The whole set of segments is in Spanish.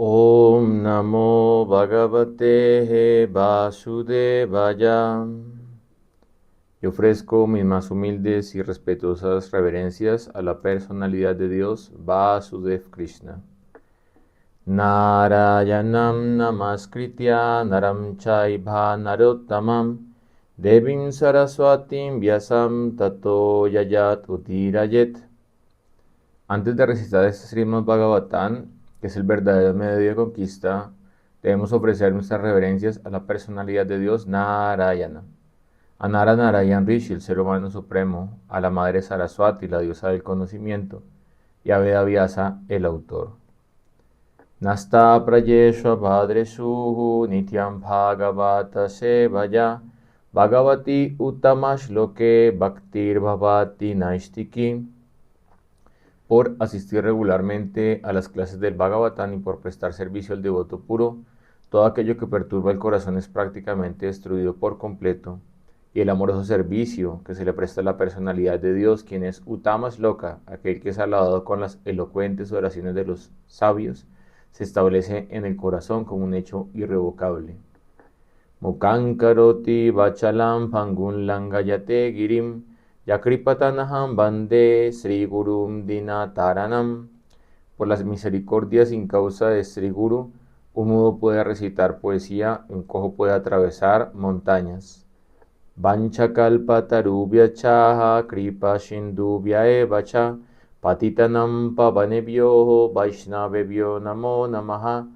Om Namo Bhagavate Vasudevaya. Yo ofrezco mis más humildes y respetuosas reverencias a la personalidad de Dios Vasudev Krishna. Narayanam Namaskritya Naram Chaiva Narottamam Devim Saraswatim Vyasam Tato Yayat Utirayet. Antes de recitar este Srimad Bhagavatam, que es el verdadero medio de conquista, debemos ofrecer nuestras reverencias a la personalidad de Dios Narayana, a Nara Narayan Rishi, el ser humano supremo, a la madre Saraswati, la diosa del conocimiento, y a Vedavyasa, el autor. Nasta prayeshva bhadresuhu nityam bhagavata sevaya bhagavati utamashloke bhaktir bhavati naistiki. Por asistir regularmente a las clases del Bhagavatam y por prestar servicio al devoto puro, todo aquello que perturba el corazón es prácticamente destruido por completo, y el amoroso servicio que se le presta a la personalidad de Dios, quien es Uttama Shloka, aquel que es alabado con las elocuentes oraciones de los sabios, se establece en el corazón como un hecho irrevocable. Mukhaṁ karoti vachalam pangun langayate girim Yakripatanaham Bande Sri Gurum Dinataranam. Por las misericordias sin causa de Sri Guru, un mudo puede recitar poesía, un cojo puede atravesar montañas. Vanchakalpa tarubhya chaha kripa shindubhya evacha patitanam pavanebhyo vaishnavebhyo namo namaha.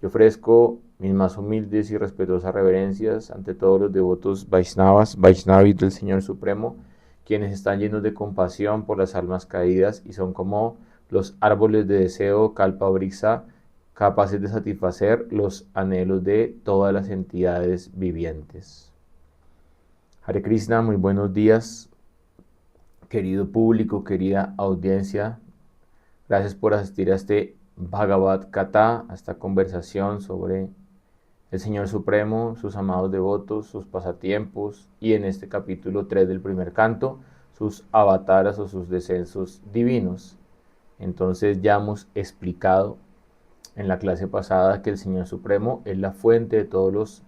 Yo ofrezco mis más humildes y respetuosas reverencias ante todos los devotos Vaishnavis del Señor Supremo, quienes están llenos de compasión por las almas caídas y son como los árboles de deseo Kalpavriksa, capaces de satisfacer los anhelos de todas las entidades vivientes. Hare Krishna, muy buenos días, querido público, querida audiencia. Gracias por asistir a este Bhagavad Gita, a esta conversación sobre el Señor Supremo, sus amados devotos, sus pasatiempos y en este capítulo 3 del primer canto, sus avataras o sus descensos divinos. Entonces ya hemos explicado en la clase pasada que el Señor Supremo es la fuente de todos los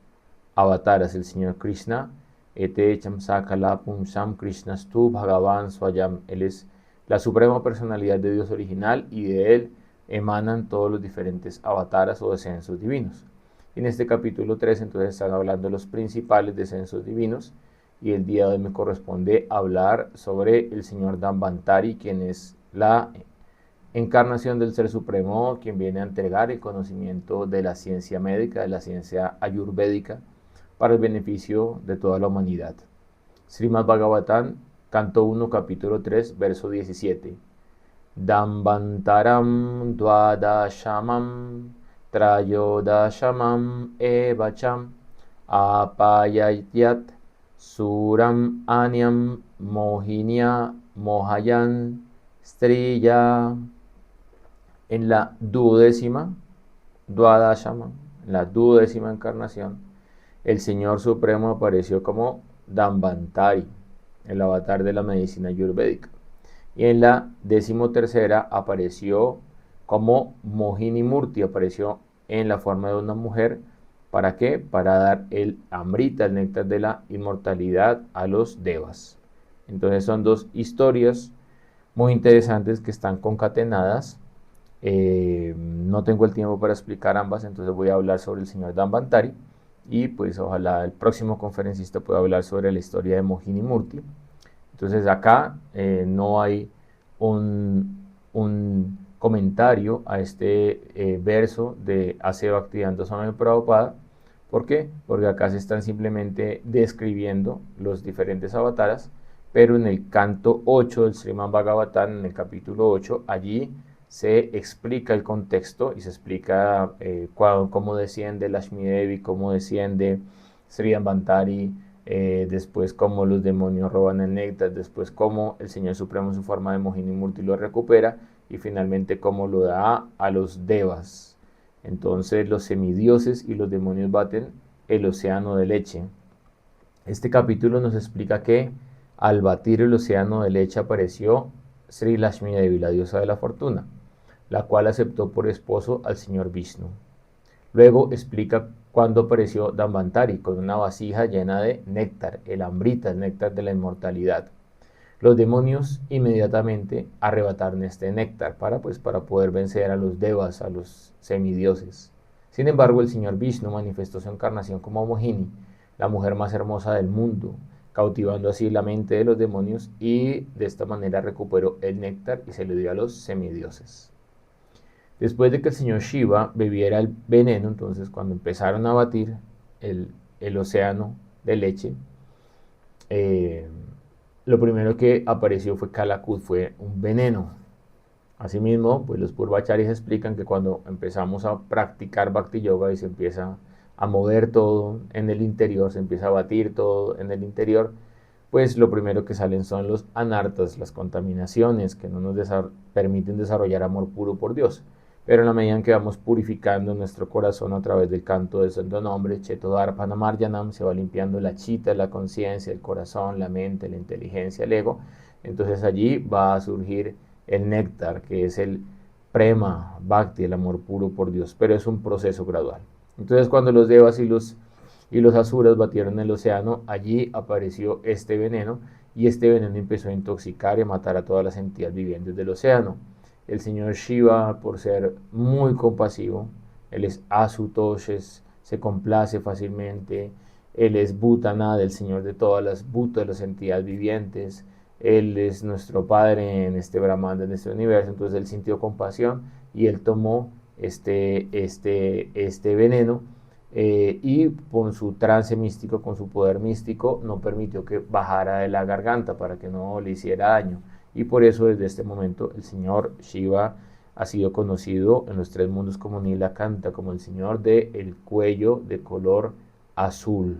avataras, el Señor Krishna, Ete Cham Sakala Pumsam Krishnastu Bhagavan Swayam. Él es la suprema personalidad de Dios original y de él emanan todos los diferentes avataras o descensos divinos. En este capítulo 3 entonces están hablando de los principales descensos divinos y el día de hoy me corresponde hablar sobre el señor Dambantari, quien es la encarnación del Ser Supremo, quien viene a entregar el conocimiento de la ciencia médica, de la ciencia ayurvédica, para el beneficio de toda la humanidad. Srimad Bhagavatam, canto 1, capítulo 3, verso 17. Dambantaram dvadashamam Trayodashamam evacham apayayat suram anyam mohinya mohayan striya. En la duodécima, Dwadashama, en la duodécima encarnación, el Señor Supremo apareció como Dambantari, el avatar de la medicina ayurvédica. Y en la 13ª apareció como Mohini Murti, apareció en la forma de una mujer. ¿Para qué? Para dar el amrita, el néctar de la inmortalidad a los devas. Entonces son dos historias muy interesantes que están concatenadas. No tengo el tiempo para explicar ambas, entonces voy a hablar sobre el señor Dambantari y pues ojalá el próximo conferencista pueda hablar sobre la historia de Mohini Murti. Entonces acá no hay un comentario a este verso de A.C. Bhaktivedanta Swami Prabhupada. ¿Por qué? Porque acá se están simplemente describiendo los diferentes avataras, pero en el canto 8 del Srimad Bhagavatam, en el capítulo 8, allí se explica el contexto y se explica cómo desciende Lakshmi Devi, cómo desciende Sri Dambantari, después cómo los demonios roban el néctar, después cómo el Señor Supremo en su forma de Mohini Murti lo recupera y finalmente cómo lo da a los devas. Entonces los semidioses y los demonios baten el océano de leche. Este capítulo nos explica que al batir el océano de leche apareció Sri Lakshmi Devi, la diosa de la fortuna, la cual aceptó por esposo al señor Vishnu. Luego explica cuándo apareció Dambantari con una vasija llena de néctar, el amrita, el néctar de la inmortalidad. Los demonios inmediatamente arrebataron este néctar para poder vencer a los devas, a los semidioses. Sin embargo, el señor Vishnu manifestó su encarnación como Mohini, la mujer más hermosa del mundo, cautivando así la mente de los demonios y de esta manera recuperó el néctar y se lo dio a los semidioses. Después de que el señor Shiva bebiera el veneno, entonces cuando empezaron a batir el océano de leche, eh, lo primero que apareció fue Kalakut, fue un veneno. Asimismo, pues los purvacharis explican que cuando empezamos a practicar Bhakti Yoga y se empieza a mover todo en el interior, se empieza a batir todo en el interior, pues lo primero que salen son los anartas, las contaminaciones que no nos permiten desarrollar amor puro por Dios. Pero en la medida en que vamos purificando nuestro corazón a través del canto del santo nombre, Chetodharpanamarjanam, se va limpiando la chita, la conciencia, el corazón, la mente, la inteligencia, el ego. Entonces allí va a surgir el néctar, que es el prema, bhakti, el amor puro por Dios. Pero es un proceso gradual. Entonces cuando los devas y los asuras batieron el océano, allí apareció este veneno y este veneno empezó a intoxicar y a matar a todas las entidades vivientes del océano. El señor Shiva, por ser muy compasivo, él es Asutosh, se complace fácilmente, él es Bhutanad, el señor de todas las Bhutas, de las entidades vivientes, él es nuestro Padre en este Brahman, en este universo, entonces él sintió compasión y él tomó este veneno y con su trance místico, con su poder místico, no permitió que bajara de la garganta para que no le hiciera daño. Y por eso desde este momento el señor Shiva ha sido conocido en los tres mundos como Nilakanta, como el señor del cuello de color azul.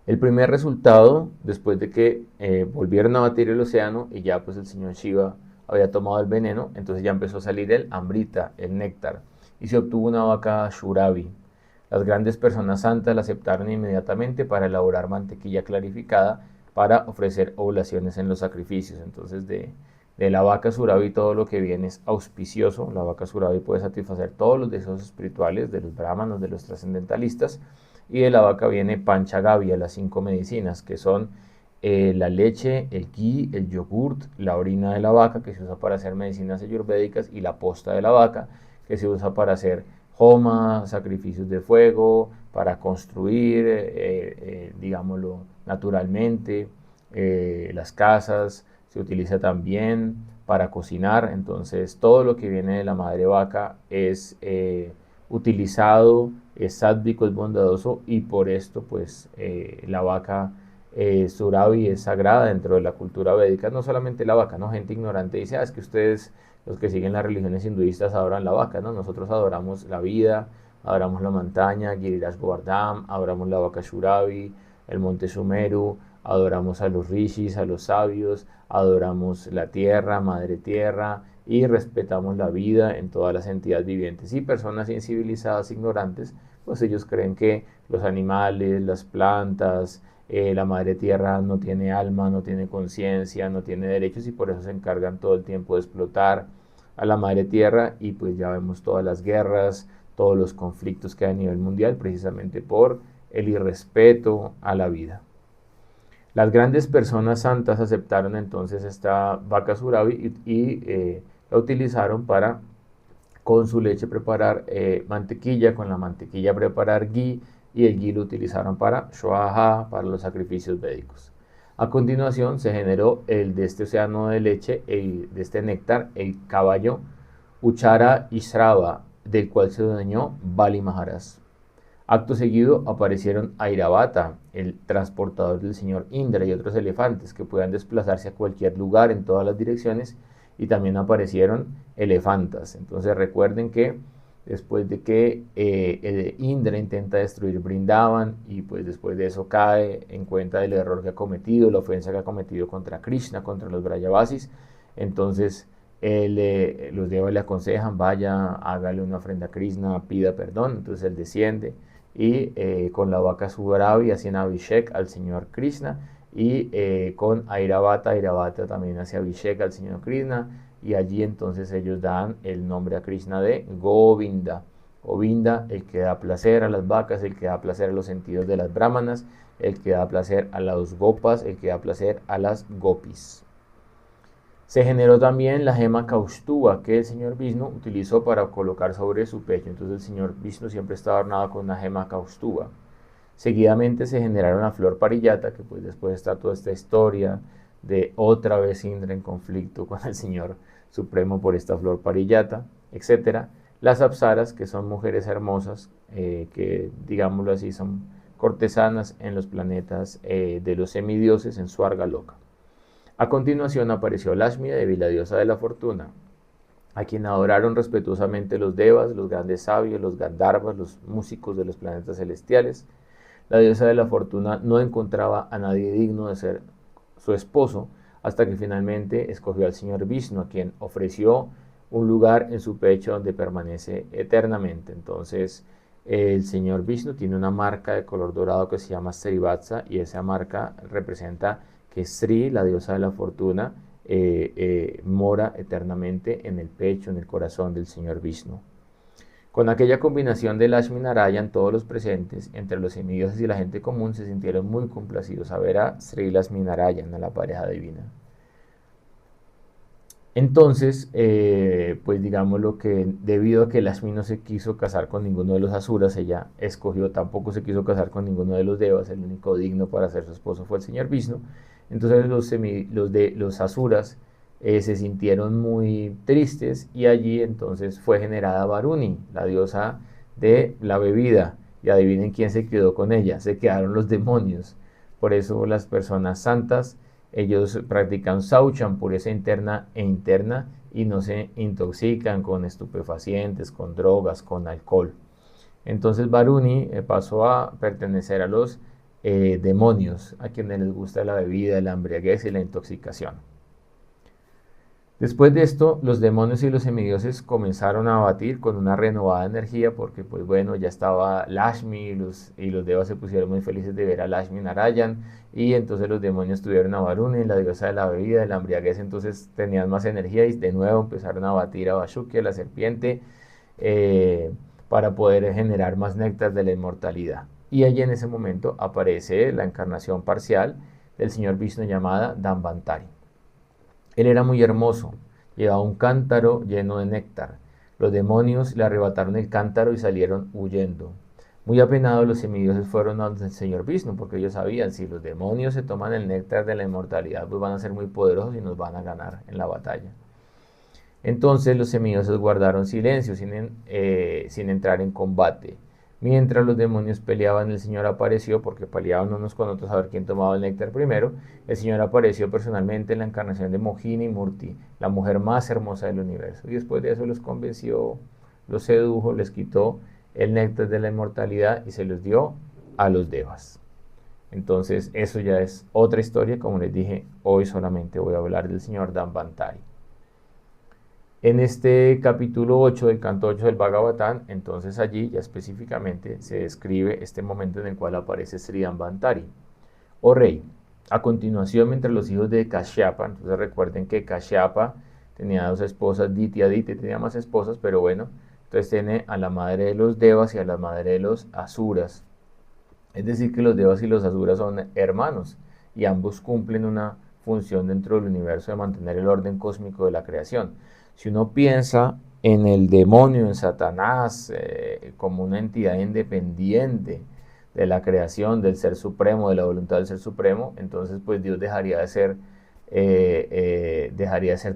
El primer resultado, después de que volvieron a batir el océano y ya pues el señor Shiva había tomado el veneno, entonces ya empezó a salir el amrita, el néctar, y se obtuvo una vaca Shuravi. Las grandes personas santas la aceptaron inmediatamente para elaborar mantequilla clarificada para ofrecer oblaciones en los sacrificios. Entonces de la vaca Suravi todo lo que viene es auspicioso. La vaca Suravi puede satisfacer todos los deseos espirituales de los brahmanos, de los trascendentalistas. Y de la vaca viene Panchagavya, las 5 medicinas, que son la leche, el ghee, el yogurt, la orina de la vaca, que se usa para hacer medicinas ayurvédicas, y la posta de la vaca, que se usa para hacer homa, sacrificios de fuego, para construir, digámoslo, naturalmente, las casas, se utiliza también para cocinar, entonces todo lo que viene de la madre vaca es utilizado, es sádvico, es bondadoso y por esto pues la vaca Suravi es sagrada dentro de la cultura védica, no solamente la vaca, ¿no? Gente ignorante dice, es que ustedes, los que siguen las religiones hinduistas, adoran la vaca, ¿no? Nosotros adoramos la vida, adoramos la montaña, Giriraj Govardhan, adoramos la vaca Suravi, el monte Sumeru, adoramos a los rishis, a los sabios, adoramos la tierra, madre tierra, y respetamos la vida en todas las entidades vivientes. Y personas incivilizadas, ignorantes, pues ellos creen que los animales, las plantas, la madre tierra no tiene alma, no tiene conciencia, no tiene derechos y por eso se encargan todo el tiempo de explotar a la madre tierra y pues ya vemos todas las guerras, todos los conflictos que hay a nivel mundial precisamente por el irrespeto a la vida. Las grandes personas santas aceptaron entonces esta vaca Suravi y la utilizaron para con su leche preparar mantequilla, con la mantequilla preparar ghee y el ghee lo utilizaron para Shwaha, para los sacrificios védicos. A continuación se generó de este océano de leche, de este néctar, el caballo Uchara Israva, del cual se adueñó Bali Maharaj. Acto seguido aparecieron Airavata, el transportador del señor Indra y otros elefantes que puedan desplazarse a cualquier lugar en todas las direcciones y también aparecieron elefantas. Entonces recuerden que después de que Indra intenta destruir Brindavan y pues después de eso cae en cuenta del error que ha cometido, la ofensa que ha cometido contra Krishna, contra los Brajavasis, entonces los devas le aconsejan, vaya, hágale una ofrenda a Krishna, pida perdón, entonces él desciende y con la vaca Suravi hacen Abhishek al señor Krishna y con Airavata también hace Abhishek al señor Krishna y allí entonces ellos dan el nombre a Krishna de Govinda. Govinda, el que da placer a las vacas, el que da placer a los sentidos de las brahmanas, el que da placer a los gopas, el que da placer a las gopis. Se generó también la gema Kaustuba que el señor Vishnu utilizó para colocar sobre su pecho. Entonces el señor Vishnu siempre estaba adornado con una gema Kaustuba. Seguidamente se generaron la flor pariyata, que pues después está toda esta historia de otra vez Indra en conflicto con el señor supremo por esta flor pariyata, etc. Las apsaras, que son mujeres hermosas, que digámoslo así, son cortesanas en los planetas de los semidioses en Swarga Loka. A continuación apareció Lashmi Devi, la diosa de la fortuna, a quien adoraron respetuosamente los devas, los grandes sabios, los gandharvas, los músicos de los planetas celestiales. La diosa de la fortuna no encontraba a nadie digno de ser su esposo, hasta que finalmente escogió al señor Vishnu, a quien ofreció un lugar en su pecho donde permanece eternamente. Entonces, el señor Vishnu tiene una marca de color dorado que se llama Srivatsa, y esa marca representa que Sri, la diosa de la fortuna, mora eternamente en el pecho, en el corazón del señor Vishnu. Con aquella combinación de Lakshmi Narayan, todos los presentes, entre los semidioses y la gente común, se sintieron muy complacidos a ver a Sri Lakshmi Narayan, a la pareja divina. Entonces, pues digamos lo que debido a que Lakshmi no se quiso casar con ninguno de los asuras, ella escogió, tampoco se quiso casar con ninguno de los devas, el único digno para ser su esposo fue el señor Vishnu. Entonces los asuras se sintieron muy tristes, y allí entonces fue generada Varuni, la diosa de la bebida, y adivinen quién se quedó con ella, se quedaron los demonios. Por eso las personas santas, ellos practican saucham, pureza interna e interna, y no se intoxican con estupefacientes, con drogas, con alcohol. Entonces Varuni pasó a pertenecer a los demonios, a quienes les gusta la bebida, la embriaguez y la intoxicación. Después de esto, los demonios y los semidioses comenzaron a batir con una renovada energía, porque pues bueno, ya estaba Lakshmi, y los devas se pusieron muy felices de ver a Lakshmi Narayan, y entonces los demonios tuvieron a Varuni, la diosa de la bebida, de la embriaguez, entonces tenían más energía y de nuevo empezaron a batir a Vashuki, la serpiente, para poder generar más néctar de la inmortalidad. Y allí en ese momento aparece la encarnación parcial del señor Vishnu llamada Dambantari. Él era muy hermoso, llevaba un cántaro lleno de néctar. Los demonios le arrebataron el cántaro y salieron huyendo. Muy apenados, los semidioses fueron al señor Vishnu, porque ellos sabían, si los demonios se toman el néctar de la inmortalidad, pues van a ser muy poderosos y nos van a ganar en la batalla. Entonces los semidioses guardaron silencio sin entrar en combate. Mientras los demonios peleaban, el Señor apareció, porque peleaban unos con otros a ver quién tomaba el néctar primero. El Señor apareció personalmente en la encarnación de Mohini Murti, la mujer más hermosa del universo. Y después de eso los convenció, los sedujo, les quitó el néctar de la inmortalidad y se los dio a los devas. Entonces eso ya es otra historia. Como les dije, hoy solamente voy a hablar del Señor Dambantari. En este capítulo 8 del canto 8 del Bhagavatam, entonces allí ya específicamente se describe este momento en el cual aparece Sri Dambantari. Oh rey, a continuación, mientras los hijos de Kashyapa, entonces recuerden que Kashyapa tenía dos esposas, Diti y Aditi tenía más esposas, pero bueno, entonces tiene a la madre de los devas y a la madre de los asuras. Es decir, que los devas y los asuras son hermanos, y ambos cumplen una función dentro del universo de mantener el orden cósmico de la creación. Si uno piensa en el demonio, en Satanás, como una entidad independiente de la creación, del Ser Supremo, de la voluntad del Ser Supremo, entonces pues Dios dejaría de ser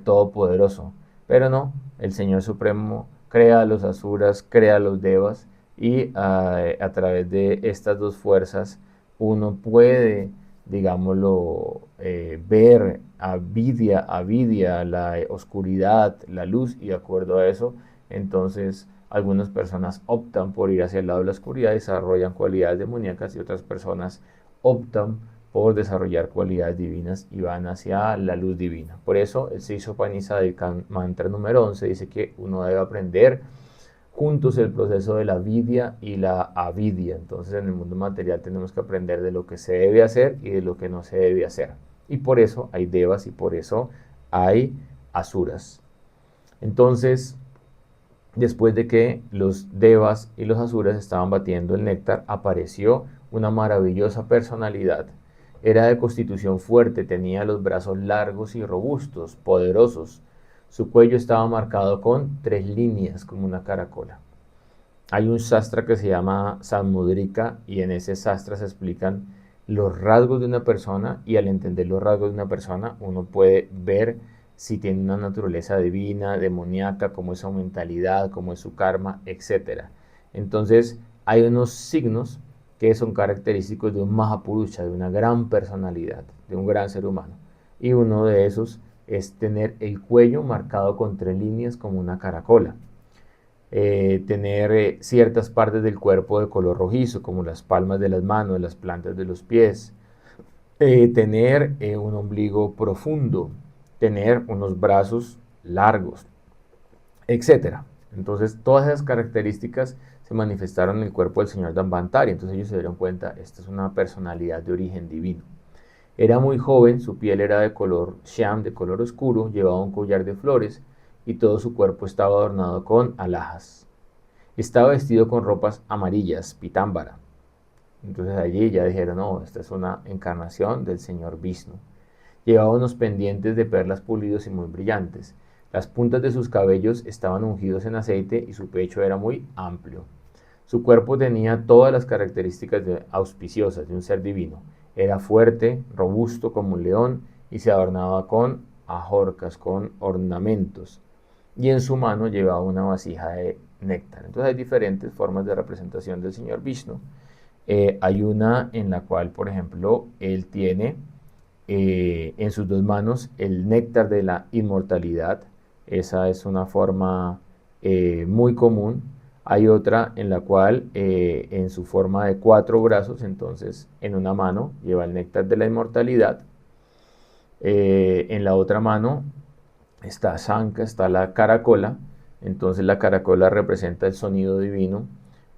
todopoderoso. Pero no, el Señor Supremo crea a los asuras, crea a los devas, y a través de estas dos fuerzas uno puede, digámoslo, ver a Vidya, la oscuridad, la luz, y de acuerdo a eso, entonces algunas personas optan por ir hacia el lado de la oscuridad y desarrollan cualidades demoníacas, y otras personas optan por desarrollar cualidades divinas y van hacia la luz divina. Por eso el Sri Upanishad del mantra número 11 dice que uno debe aprender juntos el proceso de la vidya y la avidya. Entonces en el mundo material tenemos que aprender de lo que se debe hacer y de lo que no se debe hacer. Y por eso hay devas y por eso hay asuras. Entonces, Después de que los devas y los asuras estaban batiendo el néctar, apareció una maravillosa personalidad. Era de constitución fuerte, tenía los brazos largos y robustos, poderosos. Su cuello estaba marcado con 3 líneas, como una caracola. Hay un sastra que se llama Samudrika y en ese sastra se explican los rasgos de una persona y al entender los rasgos de una persona uno puede ver si tiene una naturaleza divina, demoníaca, cómo es su mentalidad, cómo es su karma, etc. Entonces hay unos signos que son característicos de un Mahapurusha, de una gran personalidad, de un gran ser humano. Y uno de esos es tener el cuello marcado con 3 líneas como una caracola. Tener ciertas partes del cuerpo de color rojizo, como las palmas de las manos, las plantas de los pies, tener un ombligo profundo, tener unos brazos largos, etcétera. Entonces, todas esas características se manifestaron en el cuerpo del señor Dambantari. Entonces ellos se dieron cuenta, esta es una personalidad de origen divino. Era muy joven, su piel era de color shyam, de color oscuro, llevaba un collar de flores y todo su cuerpo estaba adornado con alhajas. Estaba vestido con ropas amarillas, pitámbara. Entonces allí ya dijeron, no, esta es una encarnación del señor Vishnu. Llevaba unos pendientes de perlas pulidos y muy brillantes. Las puntas de sus cabellos estaban ungidos en aceite y su pecho era muy amplio. Su cuerpo tenía todas las características auspiciosas de un ser divino. Era fuerte, robusto como un león y se adornaba con ajorcas, con ornamentos. Y en su mano llevaba una vasija de néctar. Entonces hay diferentes formas de representación del señor Vishnu. Hay una en la cual, por ejemplo, él tiene en sus 2 manos el néctar de la inmortalidad. Esa es una forma muy común. Hay otra en la cual en su forma de 4 brazos, entonces en una mano lleva el néctar de la inmortalidad. En la otra mano está Shankha, está la caracola. Entonces la caracola representa el sonido divino,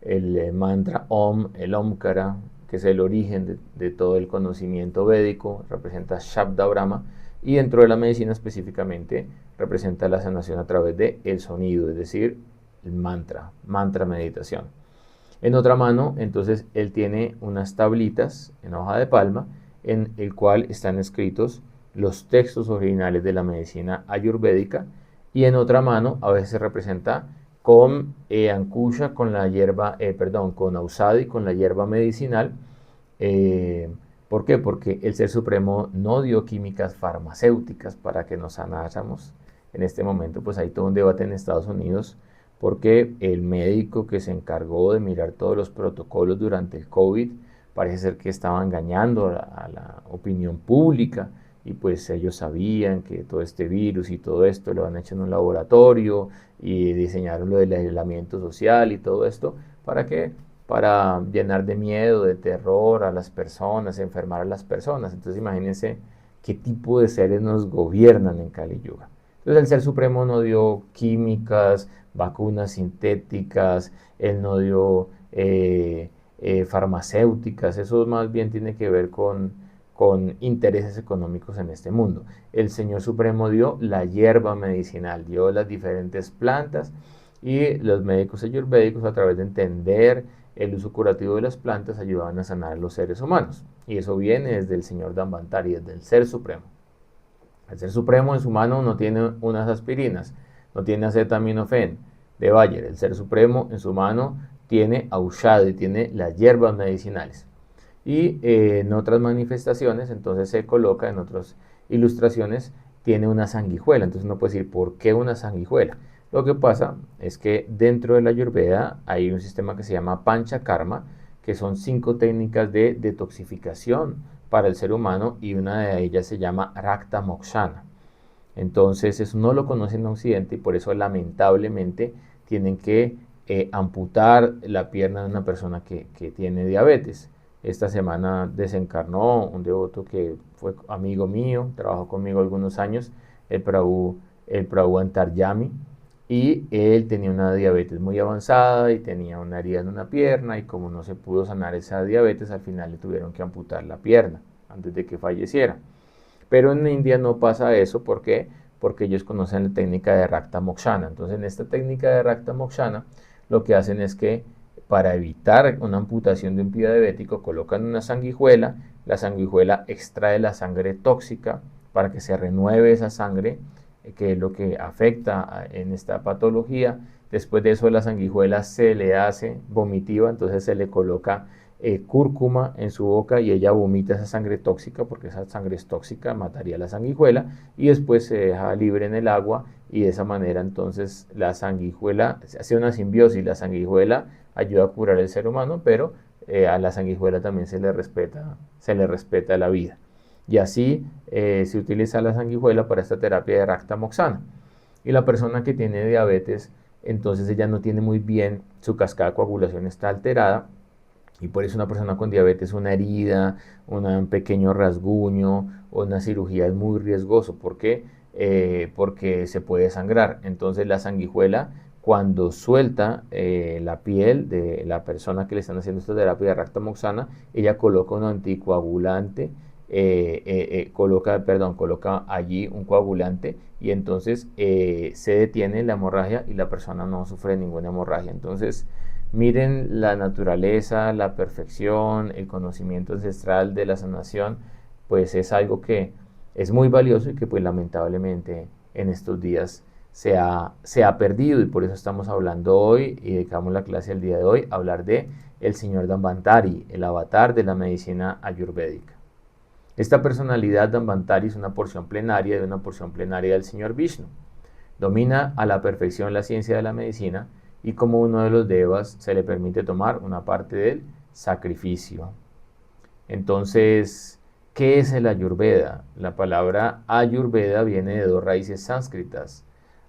el mantra Om, el Omkara, que es el origen de todo el conocimiento védico, representa Shabda Brahma, y dentro de la medicina específicamente representa la sanación a través del el sonido, es decir, el mantra, mantra meditación. En otra mano, entonces, él tiene unas tablitas en hoja de palma en el cual están escritos los textos originales de la medicina ayurvédica y en otra mano a veces se representa con ankusha, con la hierba, con ausadi, con la hierba medicinal. Eh, ¿Por qué? Porque el Ser Supremo no dio químicas farmacéuticas para que nos sanáramos. En este momento, pues hay todo un debate en Estados Unidos porque el médico que se encargó de mirar todos los protocolos durante el COVID parece ser que estaba engañando a la opinión pública y pues ellos sabían que todo este virus y todo esto lo han hecho en un laboratorio y diseñaron lo del aislamiento social y todo esto para que para llenar de miedo, de terror a las personas, enfermar a las personas. Entonces imagínense qué tipo de seres nos gobiernan en Kali Yuga. Entonces el Ser Supremo no dio químicas, vacunas sintéticas, él no dio farmacéuticas, eso más bien tiene que ver con intereses económicos en este mundo. El Señor Supremo dio la hierba medicinal, dio las diferentes plantas y los médicos ayurvédicos a través de entender el uso curativo de las plantas ayudaban a sanar a los seres humanos. Y eso viene desde el Señor Dambantari, desde el Ser Supremo. El Ser Supremo en su mano no tiene unas aspirinas, no tiene acetaminofén de Bayer. El Ser Supremo en su mano tiene aushadi, tiene las hierbas medicinales. Y en otras manifestaciones, entonces se coloca en otras ilustraciones, tiene una sanguijuela. Entonces uno puede decir, ¿por qué una sanguijuela? Lo que pasa es que dentro de la Ayurveda hay un sistema que se llama Panchakarma, que son 5 técnicas de detoxificación para el ser humano y una de ellas se llama Rakta Mokshana. Entonces eso no lo conocen en Occidente y por eso lamentablemente tienen que amputar la pierna de una persona que tiene diabetes. Esta semana desencarnó un devoto que fue amigo mío, trabajó conmigo algunos años, el Prabhu Antaryami, y él tenía una diabetes muy avanzada y tenía una herida en una pierna y como no se pudo sanar esa diabetes, al final le tuvieron que amputar la pierna antes de que falleciera. Pero en India no pasa eso, ¿por qué? porque ellos conocen la técnica de Rakta Mokshana. Entonces, en esta técnica de Rakta Mokshana, lo que hacen es que para evitar una amputación de un pie diabético, colocan una sanguijuela, la sanguijuela extrae la sangre tóxica para que se renueve esa sangre, que es lo que afecta en esta patología. Después de eso la sanguijuela se le hace vomitiva, entonces se le coloca cúrcuma en su boca y ella vomita esa sangre tóxica, porque esa sangre es tóxica, mataría la sanguijuela, y después se deja libre en el agua y de esa manera entonces la sanguijuela, se hace una simbiosis, la sanguijuela ayuda a curar al ser humano, pero a la sanguijuela también se le respeta la vida. Y así se utiliza la sanguijuela para esta terapia de Rakta Moksana. Y la persona que tiene diabetes, entonces ella no tiene muy bien, su cascada de coagulación está alterada, y por eso una persona con diabetes, una herida, un pequeño rasguño o una cirugía es muy riesgoso. ¿Por qué? Porque se puede sangrar. Entonces la sanguijuela, cuando suelta la piel de la persona que le están haciendo esta terapia de Rakta Moksana, ella coloca un anticoagulante, coloca allí un coagulante, y entonces se detiene la hemorragia y la persona no sufre ninguna hemorragia. Entonces, miren la naturaleza, la perfección, el conocimiento ancestral de la sanación, pues es algo que es muy valioso y que pues lamentablemente en estos días se ha perdido, y por eso estamos hablando hoy y dedicamos la clase al día de hoy a hablar de el señor Dhanvantari, el avatar de la medicina ayurvédica. Esta personalidad Dhanvantari es una porción plenaria de una porción plenaria del señor Vishnu. Domina a la perfección la ciencia de la medicina, y como uno de los devas se le permite tomar una parte del sacrificio. Entonces, ¿qué es el Ayurveda? La palabra Ayurveda viene de dos raíces sánscritas.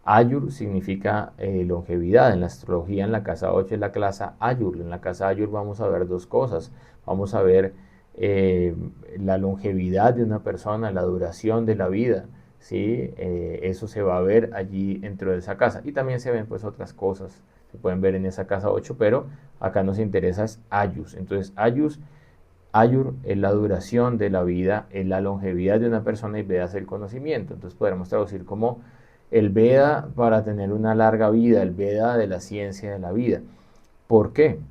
Ayur significa longevidad. En la astrología, en la casa 8 es la clase Ayur. En la casa Ayur vamos a ver dos cosas. Vamos a ver eh, la longevidad de una persona, la duración de la vida. ¿Sí? Eso se va a ver allí dentro de esa casa. Y también se ven pues otras cosas. Se pueden ver en esa casa 8, pero acá nos interesa es Ayus. Entonces, Ayur es la duración de la vida, es la longevidad de una persona, y Veda es el conocimiento. Entonces podemos traducir como el Veda para tener una larga vida, el Veda de la ciencia de la vida. ¿Por qué?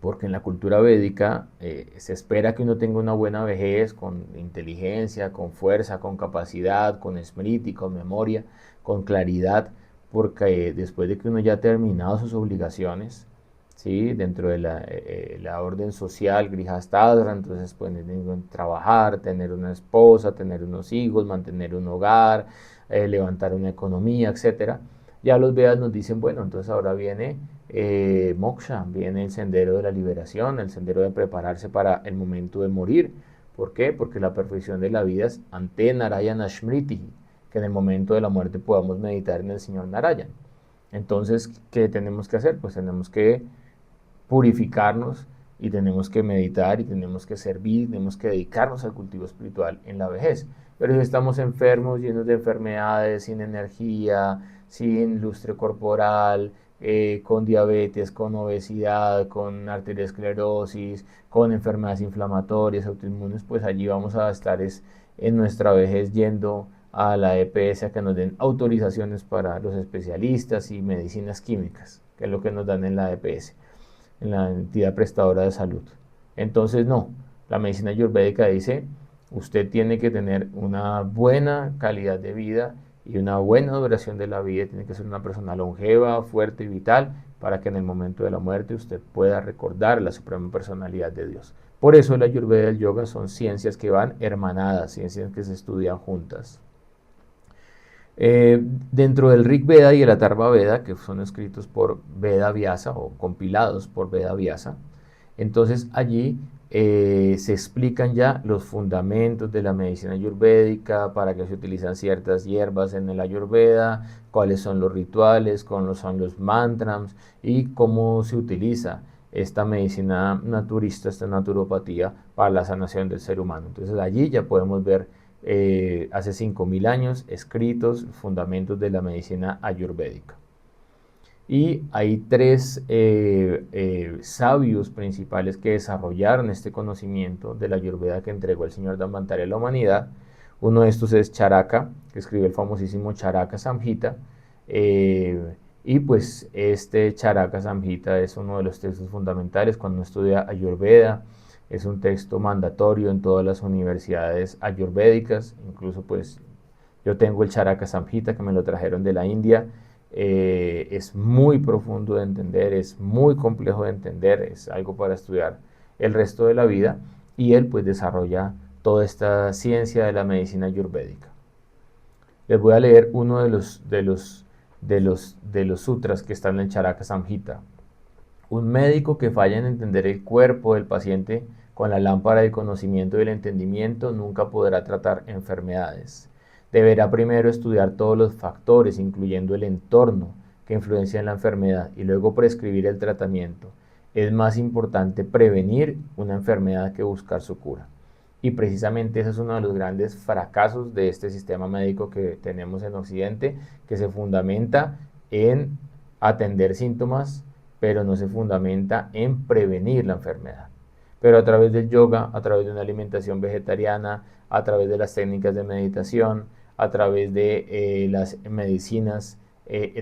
Porque en la cultura védica se espera que uno tenga una buena vejez con inteligencia, con fuerza, con capacidad, con smriti, con memoria, con claridad, porque después de que uno ya ha terminado sus obligaciones, ¿sí? Dentro de la orden social grihastadra, entonces pueden trabajar, tener una esposa, tener unos hijos, mantener un hogar, levantar una economía, etcétera. Ya los Vedas nos dicen, bueno, entonces ahora viene moksha, viene el sendero de la liberación, el sendero de prepararse para el momento de morir. ¿Por qué? Porque la perfección de la vida es ante Narayana Smriti, que en el momento de la muerte podamos meditar en el Señor Narayan. Entonces, ¿qué tenemos que hacer? Pues tenemos que purificarnos, y tenemos que meditar, y tenemos que servir, tenemos que dedicarnos al cultivo espiritual en la vejez. Pero si estamos enfermos, llenos de enfermedades, sin energía, sin lustre corporal, con diabetes, con obesidad, con arteriosclerosis, con enfermedades inflamatorias, autoinmunes, pues allí vamos a estar en nuestra vejez yendo a la EPS a que nos den autorizaciones para los especialistas y medicinas químicas, que es lo que nos dan en la EPS, en la entidad prestadora de salud. Entonces, no, la medicina ayurvédica dice, usted tiene que tener una buena calidad de vida y una buena duración de la vida, tiene que ser una persona longeva, fuerte y vital, para que en el momento de la muerte usted pueda recordar la suprema personalidad de Dios. Por eso la ayurveda y el yoga son ciencias que van hermanadas, ciencias que se estudian juntas. Dentro del Rig Veda y el Atharva Veda, que son escritos por Veda Vyasa o compilados por Veda Vyasa, entonces allí se explican ya los fundamentos de la medicina ayurvédica, para qué se utilizan ciertas hierbas en el ayurveda, cuáles son los rituales, cuáles son los mantras y cómo se utiliza esta medicina naturista, esta naturopatía para la sanación del ser humano. Entonces allí ya podemos ver hace 5.000 años escritos fundamentos de la medicina ayurvédica. Y hay tres sabios principales que desarrollaron este conocimiento de la ayurveda que entregó el señor Dhanvantari a la humanidad. Uno de estos es Charaka, que escribió el famosísimo Charaka Samhita, y pues este Charaka Samhita es uno de los textos fundamentales cuando uno estudia Ayurveda. Es un texto mandatorio en todas las universidades ayurvédicas, incluso pues yo tengo el Charaka Samhita que me lo trajeron de la India. Es muy profundo de entender, es muy complejo de entender, es algo para estudiar el resto de la vida, y él pues desarrolla toda esta ciencia de la medicina ayurvédica. Les voy a leer uno de los sutras que están en el Charaka Samhita. Un médico que falla en entender el cuerpo del paciente con la lámpara del conocimiento y el entendimiento nunca podrá tratar enfermedades. Deberá primero estudiar todos los factores, incluyendo el entorno que influencian la enfermedad, y luego prescribir el tratamiento. Es más importante prevenir una enfermedad que buscar su cura. Y precisamente ese es uno de los grandes fracasos de este sistema médico que tenemos en Occidente, que se fundamenta en atender síntomas, pero no se fundamenta en prevenir la enfermedad. Pero a través del yoga, a través de una alimentación vegetariana, a través de las técnicas de meditación, a través de las medicinas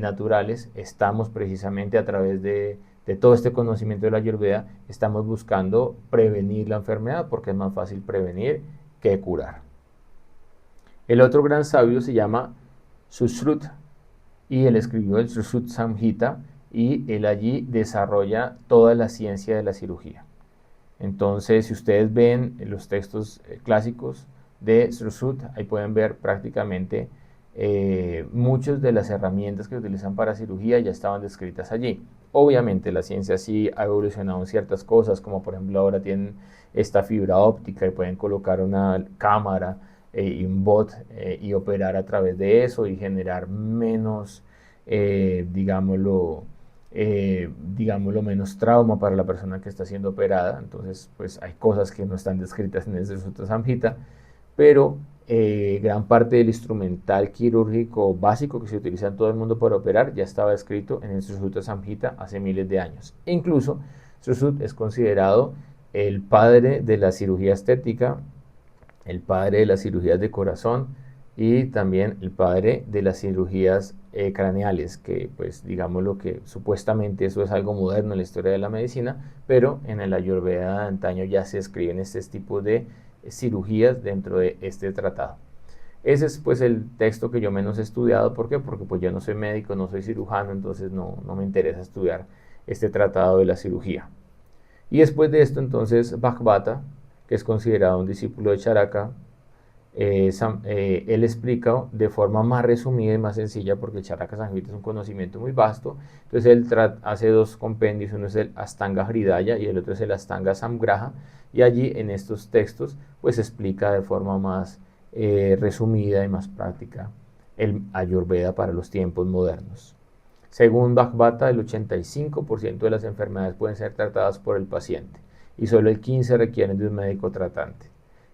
naturales, estamos precisamente a través de todo este conocimiento de la Ayurveda, estamos buscando prevenir la enfermedad, porque es más fácil prevenir que curar. El otro gran sabio se llama Sushruta, y él escribió el Sushruta Samhita, y él allí desarrolla toda la ciencia de la cirugía. Entonces, si ustedes ven los textos clásicos de Sushruta, ahí pueden ver prácticamente muchas de las herramientas que utilizan para cirugía ya estaban descritas allí. Obviamente la ciencia sí ha evolucionado en ciertas cosas, como por ejemplo ahora tienen esta fibra óptica y pueden colocar una cámara y un bot y operar a través de eso y generar menos, digámoslo, menos trauma para la persona que está siendo operada. Entonces, pues hay cosas que no están descritas en el Sushruta Samhita, pero gran parte del instrumental quirúrgico básico que se utiliza en todo el mundo para operar ya estaba escrito en el Sushruta Samhita hace miles de años. E incluso, Sushruta es considerado el padre de la cirugía estética, el padre de las cirugías de corazón y también el padre de las cirugías craneales, que pues digamos lo que supuestamente eso es algo moderno en la historia de la medicina, pero en el Ayurveda de antaño ya se escriben este tipo de cirugías dentro de este tratado. Ese es pues el texto que yo menos he estudiado. ¿Por qué? Porque pues yo no soy médico, no soy cirujano, entonces no me interesa estudiar este tratado de la cirugía. Y después de esto entonces Bhagavata, que es considerado un discípulo de Charaka, él explica de forma más resumida y más sencilla, porque el Charaka Samhita es un conocimiento muy vasto. Entonces él hace dos compendios, uno es el Astanga Hridaya y el otro es el Astanga Samgraha, y allí en estos textos pues explica de forma más resumida y más práctica el Ayurveda para los tiempos modernos. Según Bhagavata, el 85% de las enfermedades pueden ser tratadas por el paciente y solo el 15% requieren de un médico tratante.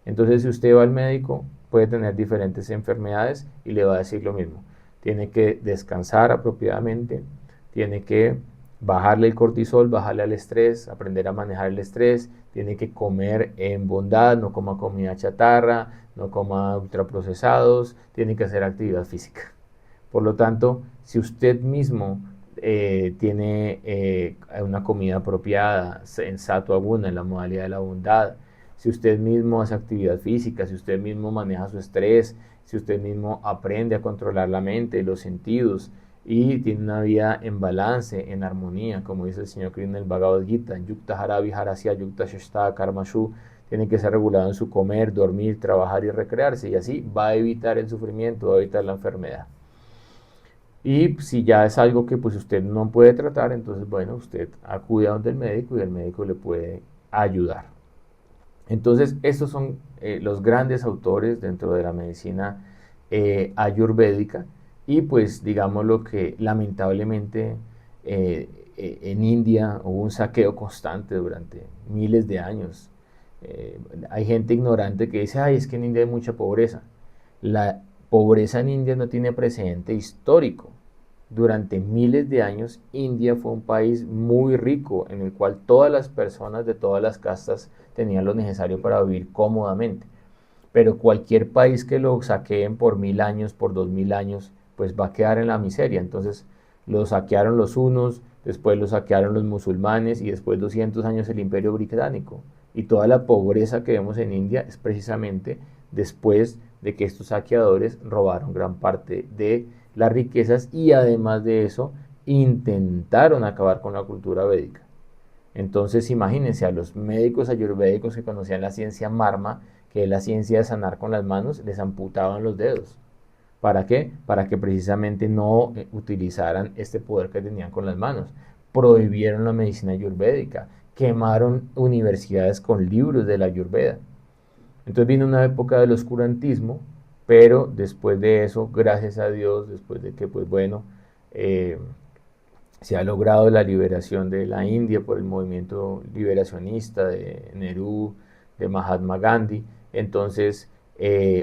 Entonces, si usted va al médico, puede tener diferentes enfermedades y le va a decir lo mismo. Tiene que descansar apropiadamente, tiene que bajarle el cortisol, bajarle al estrés, aprender a manejar el estrés, tiene que comer en bondad, no coma comida chatarra, no coma ultraprocesados, tiene que hacer actividad física. Por lo tanto, si usted mismo tiene una comida apropiada, en sattva guna, en la modalidad de la bondad, si usted mismo hace actividad física, si usted mismo maneja su estrés, si usted mismo aprende a controlar la mente, los sentidos, y tiene una vida en balance, en armonía, como dice el señor Krishna en el Bhagavad Gita, Yukta Haravi Harasya Yukta Shashta Karmashu, tiene que ser regulado en su comer, dormir, trabajar y recrearse, y así va a evitar el sufrimiento, va a evitar la enfermedad. Y si ya es algo que pues usted no puede tratar, entonces bueno, usted acude a donde el médico y el médico le puede ayudar. Entonces, estos son los grandes autores dentro de la medicina ayurvédica, y pues digamos lo que lamentablemente en India hubo un saqueo constante durante miles de años. Hay gente ignorante que dice, ay, es que en India hay mucha pobreza. La pobreza en India no tiene precedente histórico. Durante miles de años, India fue un país muy rico en el cual todas las personas de todas las castas tenían lo necesario para vivir cómodamente. pero cualquier país que lo saqueen por 1000 años, por 2000 años, pues va a quedar en la miseria. Entonces lo saquearon los hunos, después lo saquearon los musulmanes y después 200 años el Imperio Británico. Y toda la pobreza que vemos en India es precisamente después de que estos saqueadores robaron gran parte de las riquezas y además de eso intentaron acabar con la cultura védica. Entonces imagínense a los médicos ayurvédicos que conocían la ciencia marma, que es la ciencia de sanar con las manos, les amputaban los dedos. ¿Para qué? Para que precisamente no utilizaran este poder que tenían con las manos. Prohibieron la medicina ayurvédica, quemaron universidades con libros de la ayurveda. Entonces vino una época del oscurantismo, pero después de eso, gracias a Dios, después de que, pues bueno, eh, se ha logrado la liberación de la India por el movimiento liberacionista de Nehru, de Mahatma Gandhi, entonces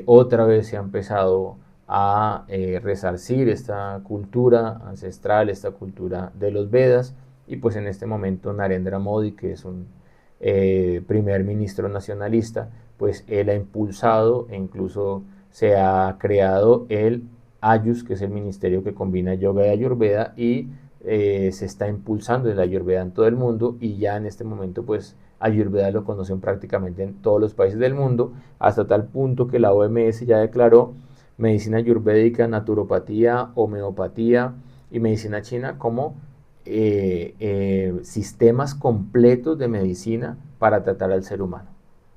otra vez se ha empezado a resarcir esta cultura ancestral, esta cultura de los Vedas, y pues en este momento Narendra Modi, que es un primer ministro nacionalista, pues él ha impulsado e incluso se ha creado el Ayush, que es el ministerio que combina yoga y ayurveda, y se está impulsando el ayurveda en todo el mundo, y ya en este momento pues ayurveda lo conocen prácticamente en todos los países del mundo, hasta tal punto que la OMS ya declaró medicina ayurvédica, naturopatía, homeopatía y medicina china como sistemas completos de medicina para tratar al ser humano.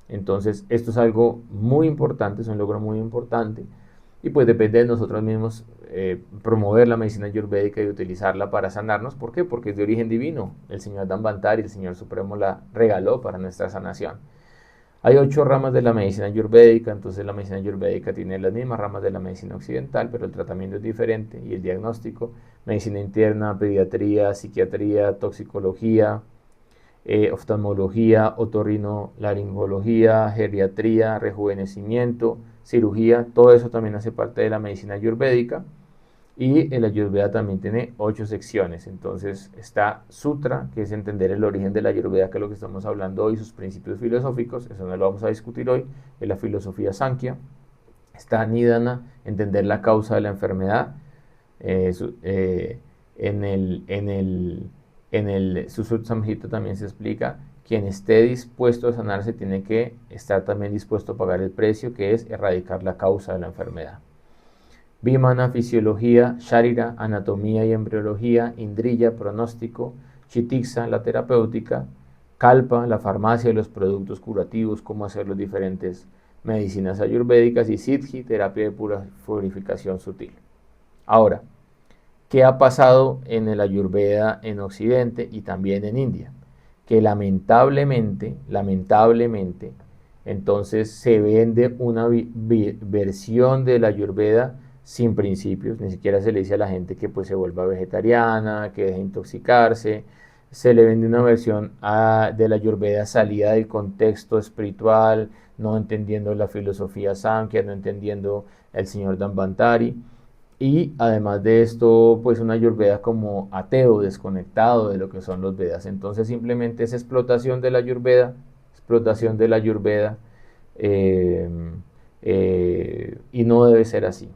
Entonces, esto es algo muy importante, es un logro muy importante, y pues depende de nosotros mismos promover la medicina ayurvédica y utilizarla para sanarnos. ¿Por qué? Porque es de origen divino. El señor Dhanvantari, el Señor Supremo, la regaló para nuestra sanación. Hay 8 ramas de la medicina ayurvédica, entonces la medicina ayurvédica tiene las mismas ramas de la medicina occidental, pero el tratamiento es diferente y el diagnóstico: medicina interna, pediatría, psiquiatría, toxicología, oftalmología, otorrinolaringología, geriatría, rejuvenecimiento, cirugía, todo eso también hace parte de la medicina ayurvédica. Y el Ayurveda también tiene 8 secciones. Entonces está Sutra, que es entender el origen de la Ayurveda, que es lo que estamos hablando hoy, sus principios filosóficos, eso no lo vamos a discutir hoy, es la filosofía Sankhya. Está Nidana, entender la causa de la enfermedad. Eh, en el Susut Samhita también se explica: quien esté dispuesto a sanarse tiene que estar también dispuesto a pagar el precio, que es erradicar la causa de la enfermedad. Vimana, fisiología; Sharira, anatomía y embriología; Indriya, pronóstico; Chitiksa, la terapéutica; Kalpa, la farmacia y los productos curativos, cómo hacer las diferentes medicinas ayurvédicas; y Siddhi, terapia de purificación sutil. Ahora, ¿qué ha pasado en el Ayurveda en Occidente y también en India? Que lamentablemente, entonces se vende una versión de la Ayurveda sin principios. Ni siquiera se le dice a la gente que pues se vuelva vegetariana, que deje intoxicarse. Se le vende una versión de la Ayurveda salida del contexto espiritual, no entendiendo la filosofía Samkhya, no entendiendo el señor Dhanvantari. Y además de esto, pues una Ayurveda como ateo, desconectado de lo que son los Vedas. Entonces simplemente es explotación de la Ayurveda, eh, y no debe ser así.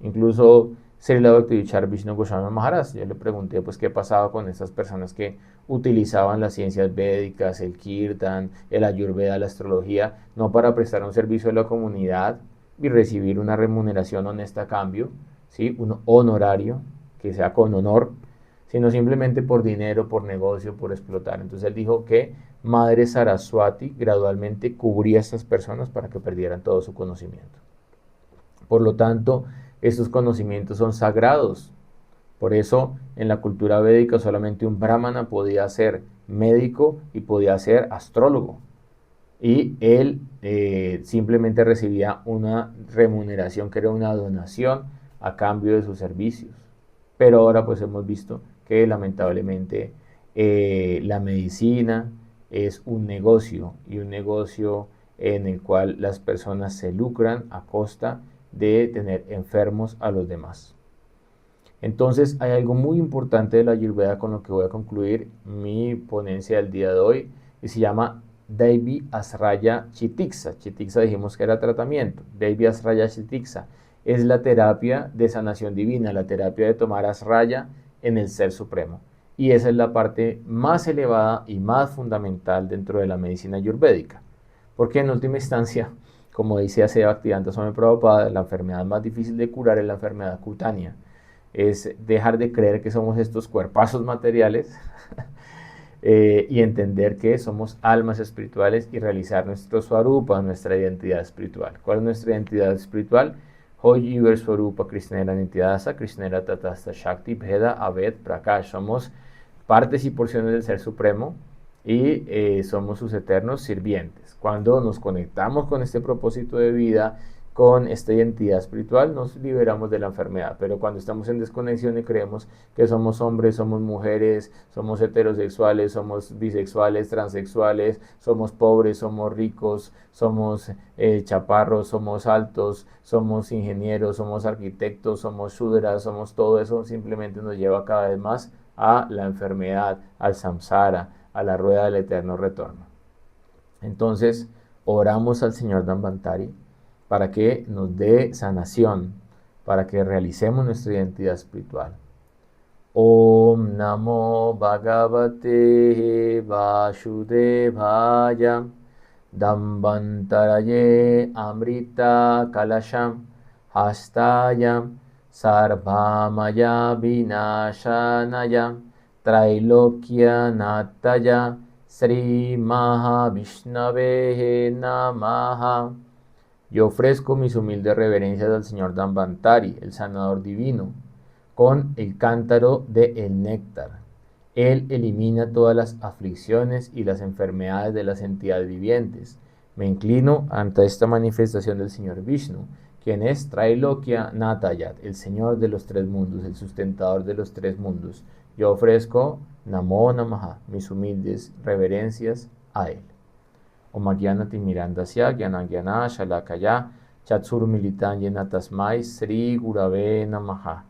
Incluso Srila Bhaktivinoda Vishnu Goswami Maharaj, yo le pregunté pues qué pasaba con estas personas que utilizaban las ciencias védicas, el kirtan, el Ayurveda, la astrología, no para prestar un servicio a la comunidad y recibir una remuneración honesta a cambio, ¿sí? Un honorario que sea con honor, sino simplemente por dinero, por negocio, por explotar. Entonces él dijo que Madre Saraswati gradualmente cubría a estas personas para que perdieran todo su conocimiento. Por lo tanto, estos conocimientos son sagrados. Por eso, en la cultura védica solamente un brahmana podía ser médico y podía ser astrólogo. Y él simplemente recibía una remuneración que era una donación a cambio de sus servicios. Pero ahora pues hemos visto que lamentablemente la medicina es un negocio, y un negocio en el cual las personas se lucran a costa de tener enfermos a los demás. Entonces hay algo muy importante de la Ayurveda con lo que voy a concluir mi ponencia del día de hoy, y se llama Devi Asraya Chitixha. Chitixha dijimos que era tratamiento. Devi Asraya Chitixha es la terapia de sanación divina, la terapia de tomar asraya en el Ser Supremo. Y esa es la parte más elevada y más fundamental dentro de la medicina ayurvédica. Porque en última instancia, como dice A.C. Bhaktivedanta Swami Prabhupada, la enfermedad más difícil de curar es la enfermedad cutánea. Es dejar de creer que somos estos cuerpazos materiales y entender que somos almas espirituales y realizar nuestro swarupa, nuestra identidad espiritual. ¿Cuál es nuestra identidad espiritual? Hoy Iber Swarupa Krishnera Nitidasa, Krishnera Tatasta Shakti, Bheda, Aved, Prakash. Somos partes y porciones del Ser Supremo y somos sus eternos sirvientes. Cuando nos conectamos con este propósito de vida, con esta identidad espiritual, nos liberamos de la enfermedad. Pero cuando estamos en desconexión y creemos que somos hombres, somos mujeres, somos heterosexuales, somos bisexuales, transexuales, somos pobres, somos ricos, somos chaparros, somos altos, somos ingenieros, somos arquitectos, somos shudras, somos todo eso, simplemente nos lleva cada vez más a la enfermedad, al samsara, a la rueda del eterno retorno. Entonces, oramos al Señor Dhanvantari para que nos dé sanación, para que realicemos nuestra identidad espiritual. Om Namo Bhagavate Vasudevaya Dhanvantaraye Amrita Kalasham Hastayam Sarvamaya Vinashanaya Trailokya Nataya Sri Mahavishnave Namaha. Yo ofrezco mis humildes reverencias al Señor Dhanvantari, el sanador divino, con el cántaro de el néctar. Él elimina todas las aflicciones y las enfermedades de las entidades vivientes. Me inclino ante esta manifestación del Señor Vishnu, quien es Trailokya Natayat, el Señor de los tres mundos, el sustentador de los tres mundos. Yo ofrezco Namo Namaha, mis humildes reverencias a Él. Om Agyanati Mirandasya Gyanagyana Shalakaya Chatsur Militan Yenatasmai Sri Gurave Namaha.